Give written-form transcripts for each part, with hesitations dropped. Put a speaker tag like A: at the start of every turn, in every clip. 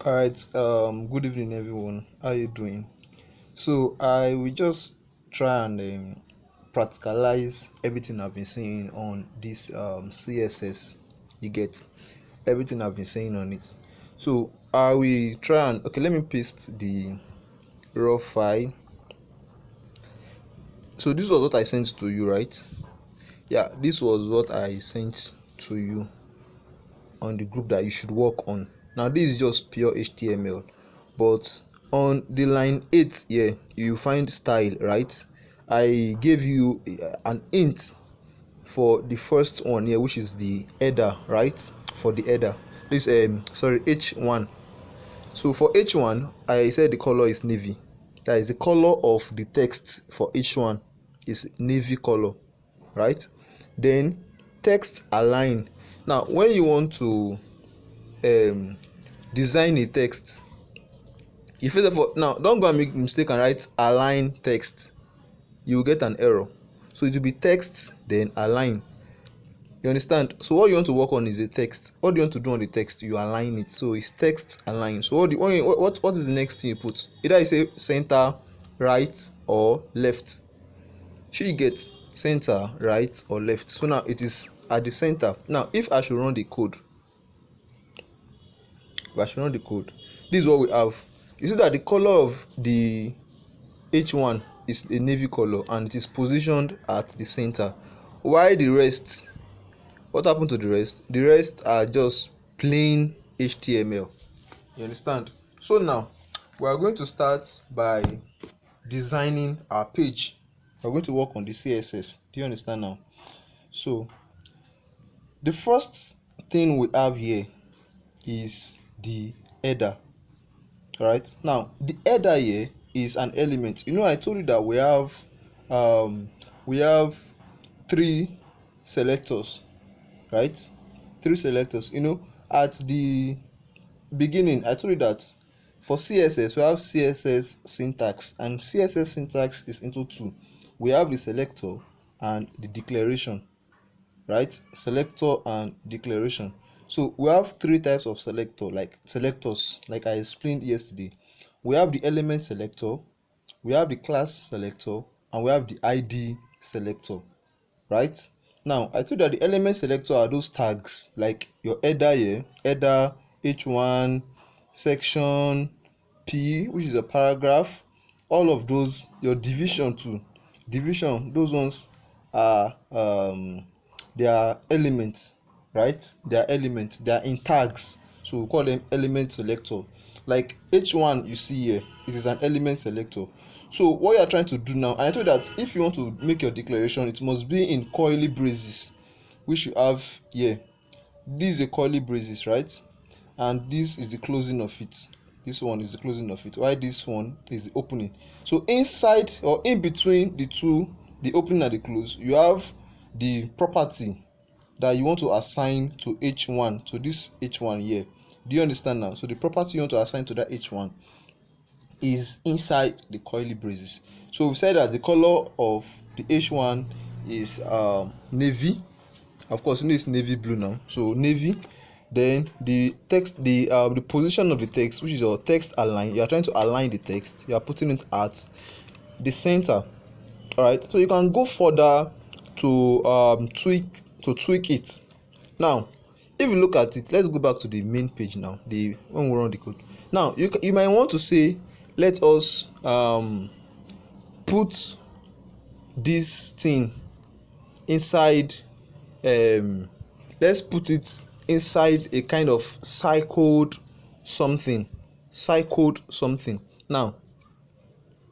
A: All right, good evening, everyone. How you doing? So I will just try and practicalize everything I've been saying on this CSS. You get everything I've been saying on it. So I will try and let me paste the raw file. So this was what I sent to you, right? Yeah, this was what I sent to you on the group that you should work on. Now this is just pure HTML, but on the line 8 here you find style, right? I gave you an hint for the first one here, which is the header, right? For the header, this h1. So for h1 I said the color is navy. That is the color of the text for h1 is navy color, right? Then text align. Now when you want to design a text, you first of all, now don't go and make mistake and write align text, you will get an error. So it will be text then align. You understand? So what you want to work on is a text. What do you want to do on the text? You align it. So it's text align. So what is the next thing you put? Either you say center, right, or left. Should you get center, right, or left? So now it is at the center. Now if I should run the code, this is what we have. You see that the color of the h1 is a navy color and it is positioned at the center. Why the rest? What happened to the rest? The rest are just plain HTML. You understand? So now we are going to start by designing our page. We're going to work on the CSS. Do you understand now? So the first thing we have here is the header. Right? Now the header here is an element. I told you that we have three selectors, right? Three selectors. At the beginning I told you that for CSS we have CSS syntax, and CSS syntax is into two. We have the selector and the declaration, right? Selector and declaration. So we have three types of selectors, like I explained yesterday. We have the element selector, we have the class selector, and we have the ID selector, right? Now I told you that the element selector are those tags like your header here, header, h1, section, p, which is a paragraph, all of those, your division too, division, those ones are they are elements, right? They are elements, they are in tags, so we call them element selector. Like h1 you see here, it is an element selector. So what you are trying to do now, and I told you that if you want to make your declaration, it must be in curly braces, which you have here. This is a curly braces, right? And this is the closing of it. This one is the closing of it, while this one is the opening. So inside or in between the two, the opening and the close, you have the property that you want to assign to h1, to this h1 here. Do you understand now? So the property you want to assign to that h1 is inside the curly braces. So we said that the color of the h1 is navy. Of course it's navy blue now, so navy. Then the text, the position of the text, which is your text align. You are trying to align the text, you are putting it at the center. All right, so you can go further to tweak it. Now if you look at it, let's go back to the main page now, when we run the code. Now you might want to say, let us put this thing inside, let's put it inside a kind of cycled something. Now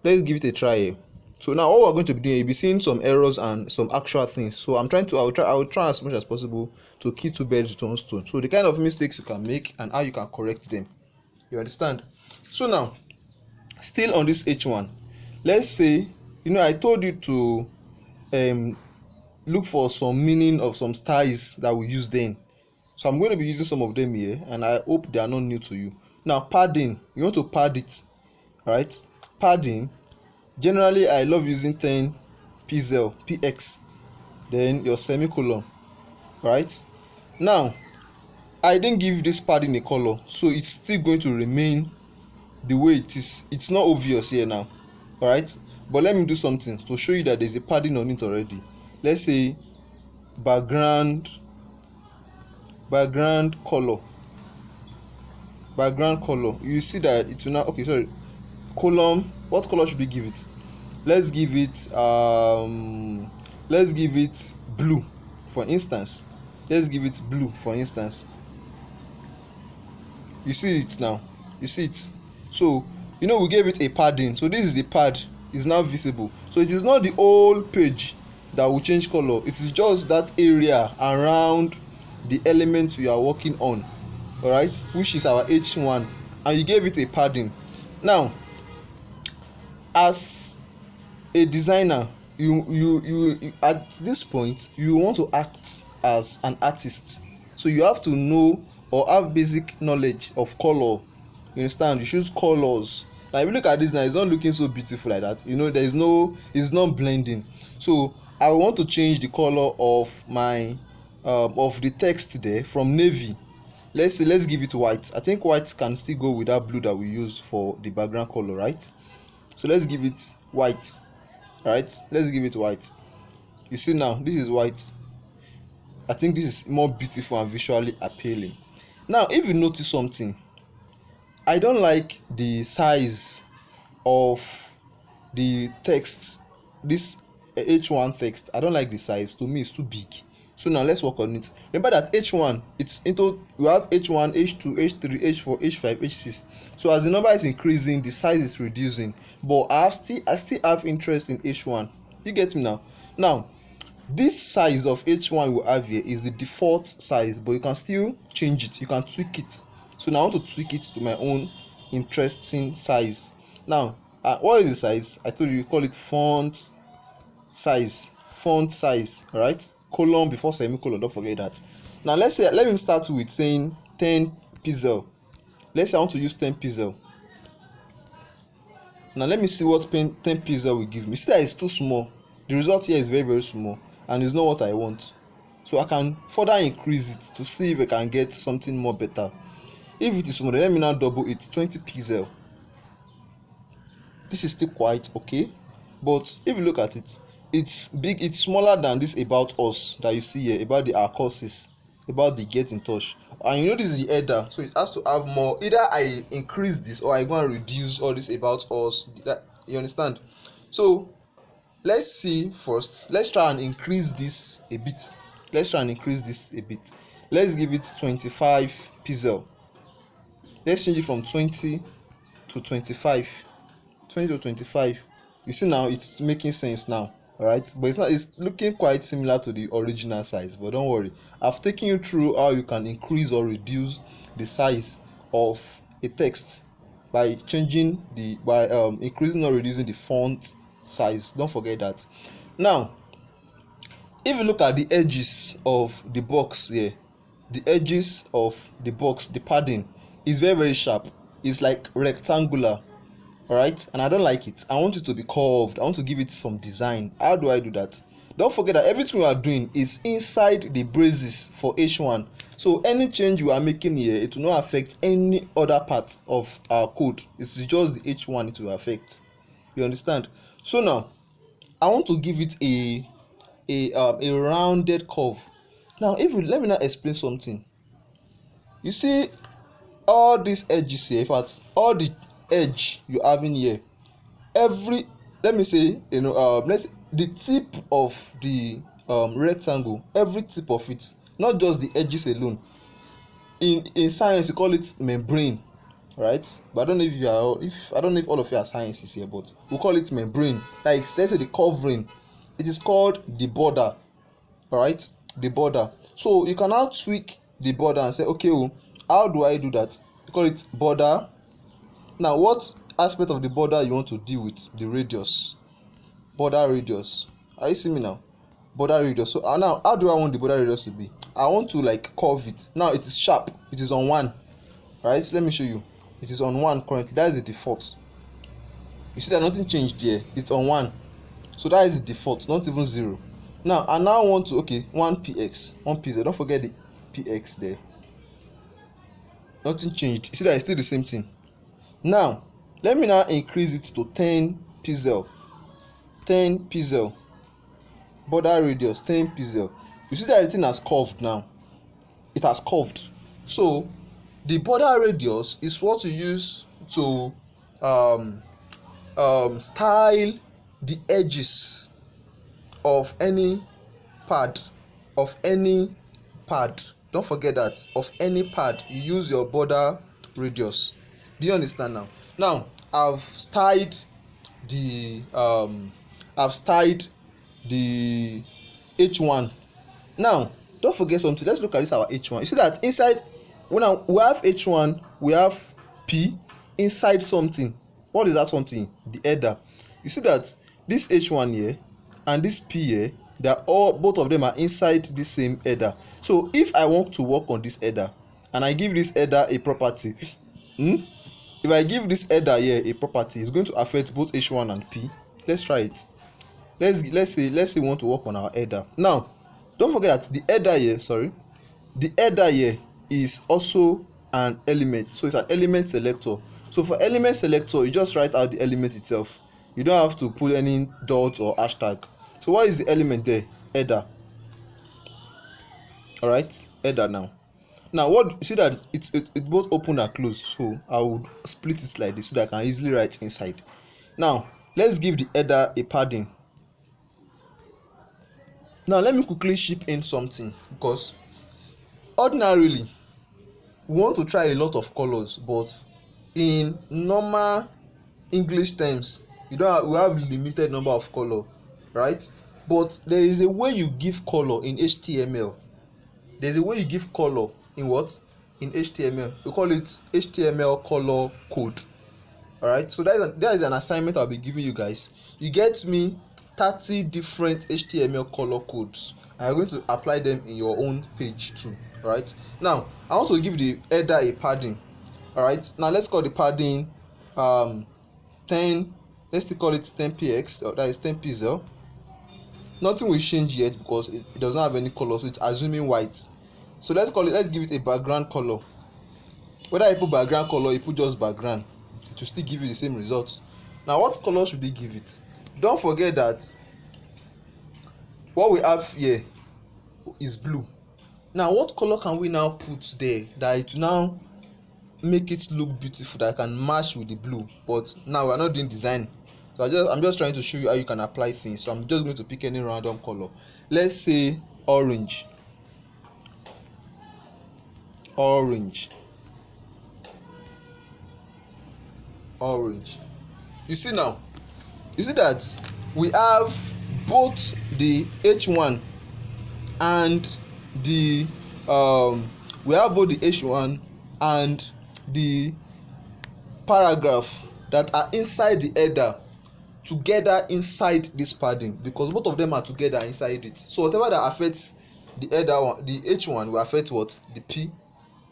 A: let's give it a try here. So now what we're going to be doing, you'll be seeing some errors and some actual things. So I will try as much as possible to kill two birds with one stone. So the kind of mistakes you can make and how you can correct them. You understand? So now, still on this h1, let's say, I told you to look for some meaning of some styles that we use then. So I'm going to be using some of them here, and I hope they are not new to you. Now padding, you want to pad it, right? Padding, generally I love using 10 px, then your semicolon, right? Now I didn't give this padding a color, so it's still going to remain the way it is. It's not obvious here now, all right? But let me do something to show you that there's a padding on it already. Let's say background color. You see that it will now, okay, sorry, column. What color should we give it? Let's give it blue, for instance. You see it now, so we gave it a padding, so this is the pad, is now visible. So it is not the whole page that will change color, it is just that area around the element you are working on, all right, which is our h1, and you gave it a padding. Now, as a designer, you at this point you want to act as an artist, so you have to know or have basic knowledge of color. You understand? You choose colors. Now if you look at this now, it's not looking so beautiful like that. There is no, it's not blending. So I want to change the color of my of the text there from navy. Let's give it white. I think white can still go with that blue that we use for the background color, right? So let's give it white. Right, let's give it white. You see now, this is white. I think this is more beautiful and visually appealing. Now if you notice something, I don't like the size of the text. This h1 text, I don't like the size. To me it's too big. So now let's work on it. Remember that h1, it's into, we have h1, h2, h3, h4, h5, h6. So as the number is increasing, the size is reducing, but I still have interest in h1. You get me now? Now this size of h1 we have here is the default size, but you can still change it, you can tweak it. So now I want to tweak it to my own interesting size. Now what is the size? I told you, call it font size. All right, colon before semicolon, don't forget that. Now let me start with saying 10 pixel. Let's say I want to use 10 pixel. Now let me see what 10 pixel will give me. See that it's too small. The result here is very, very small, and it's not what I want. So I can further increase it to see if I can get something more better. If it is small, let me now double it, 20 pixel. This is still quite okay, but if you look at it, it's big, it's smaller than this about us that you see here, about our courses, about the get in touch. And this is the header, so it has to have more. Either I increase this or I go and reduce all this about us. You understand? So let's see first. Let's try and increase this a bit. Let's give it 25 pixel. Let's change it from 20 to 25. 20 to 25. You see now it's making sense now. Alright, but it's looking quite similar to the original size, but don't worry, I've taken you through how you can increase or reduce the size of a text by changing increasing or reducing the font size. Don't forget that. Now if you look at the edges of the box here, the edges of the box, the padding is very, very sharp. It's like rectangular. Alright, and I don't like it. I want it to be curved. I want to give it some design. How do I do that? Don't forget that everything we are doing is inside the braces for h1. So any change you are making here, it will not affect any other part of our code. It's just the h1 it will affect. You understand? So now I want to give it a rounded curve. Now let me now explain something. You see all these edges here, in fact all the edge you have in here, let's say the tip of the rectangle, every tip of it, not just the edges alone. In science you call it membrane, right? But I don't know if all of you are scientists here, but we call it membrane. Like let's say the covering, it is called the border. All right, the border. So you can now tweak the border and say, okay, how do I do that? You call it border. Now what aspect of the border you want to deal with? The radius, border radius. Are you seeing me now? Border radius. So now how do I want the border radius to be? I want to curve it. Now it is sharp, it is on 1. Right, let me show you. It is on 1 currently. That is the default. You see that nothing changed there. It's on 1, so that is the default, not even 0. Now I now want to 1 px, 1 px. Don't forget the px there. nothing changed. You see that it's still the same thing. Now let me now increase it to 10 pixel. 10 pixel border radius, 10 pixel. You see that everything has curved now. It has curved. So the border radius is what you use to style the edges of any pad, don't forget that, of any pad you use your border radius. Do you understand now? Now I've styled the h1. Now don't forget something. Let's look at this, our h1. You see that inside, when we have h1, we have p inside something. What is that something? The header. You see that this h1 here and this p here, they are all, both of them are inside the same header. So if I want to work on this header and I give this header a property, if I give this header here a property, it's going to affect both h1 and p. Let's try it. Let's say we want to work on our header. Now don't forget that the header here is also an element, so it's an element selector. So for element selector, you just write out the element itself. You don't have to put any dot or hashtag. So what is the element there? Header. All right, header. Now what you see that it both open and close, so I would split it like this so that I can easily write inside. Now let's give the header a padding. Now let me quickly ship in something, because ordinarily we want to try a lot of colors, but in normal English terms we have limited number of color, right? But there is a way you give color in HTML. There's a way you give color in what? In HTML. We call it HTML color code. All right, so that is an assignment I'll be giving you guys. You get me 30 different HTML color codes, and you're going to apply them in your own page too. All right, now I want to give the header a padding. All right, now let's call the padding 10. Let's still call it 10 px, or that is 10 pixel. Nothing will change yet because it does not have any color, so it's assuming white. So let's give it a background color. Whether you put background color, you put just background, it will still give you the same results. Now what color should we give it? Don't forget that what we have here is blue. Now what color can we now put there that it will now make it look beautiful, that can match with the blue? But now we are not doing design, so I'm just trying to show you how you can apply things. So I'm just going to pick any random color. Let's say orange. You see that we have both the h1 and the paragraph that are inside the header together inside this padding, because both of them are together inside it. So whatever that affects the header one, the h1 will affect what? The p,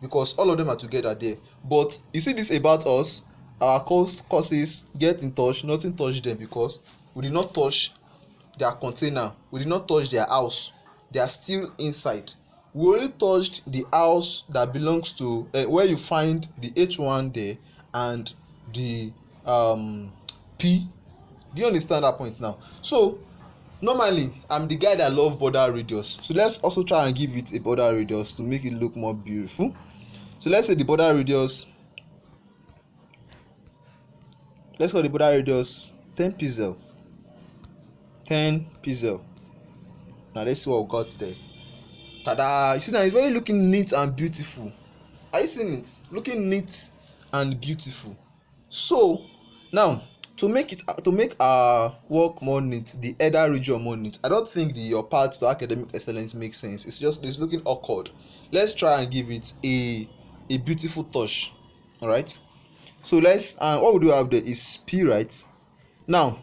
A: because all of them are together there. But you see this about us, our courses, get in touch, nothing touch them, because we did not touch their container, we did not touch their house. They are still inside. We only touched the house that belongs to where you find the h1 there and the p. Do you understand that point now? So normally I'm the guy that love border radius, so let's also try and give it a border radius to make it look more beautiful. So let's say the border radius, let's call the border radius 10 pixel. 10 pixel. Now let's see what we got there. Tada! You see now it's very looking neat and beautiful. Are you seeing it? Looking neat and beautiful. So now to make our work more neat, the header region more neat, I don't think your path to academic excellence makes sense. It's looking awkward. Let's try and give it a beautiful touch. All right, so let's what we do have there is p, right? Now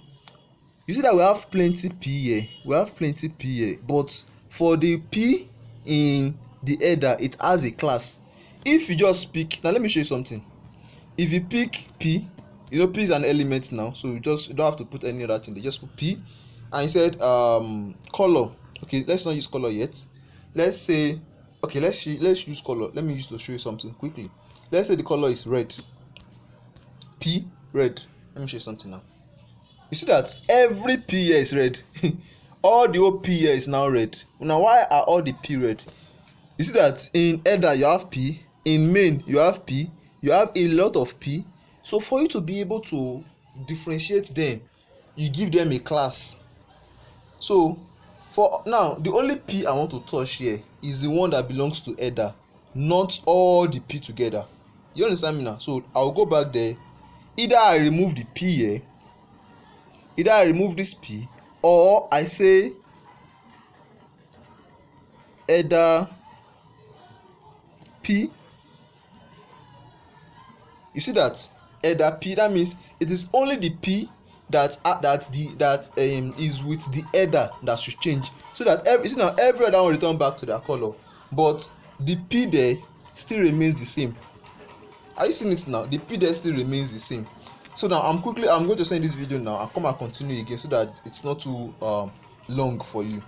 A: you see that we have plenty p here, but for the p in the header, it has a class. If you just pick, now let me show you something. If you pick p, you know p is an element now, so you don't have to put any other thing. They just put p, and you said color. Okay, let's not use color yet. Let's say, okay, let's use color. Let me use to show you something quickly. let's say the color is red, P red. Let me show you something now. You see that every P here is red. All the whole P here is now red. Now why are all the P red? You see that in header you have P, in main you have P, you have a lot of P. So for you to be able to differentiate them, you give them a class. So for now, the only P I want to touch here is the one that belongs to header, not all the P together. You understand me now? So I will go back there. Either I remove the P here, either I remove this P, or I say header P. You see that header P, that means it is only the P that is with the header that should change, so that every other one return back to their color, but the P there still remains the same. Are you seeing it now? The P there still remains the same. So now I'm going to send this video now and come and continue again so that it's not too long for you.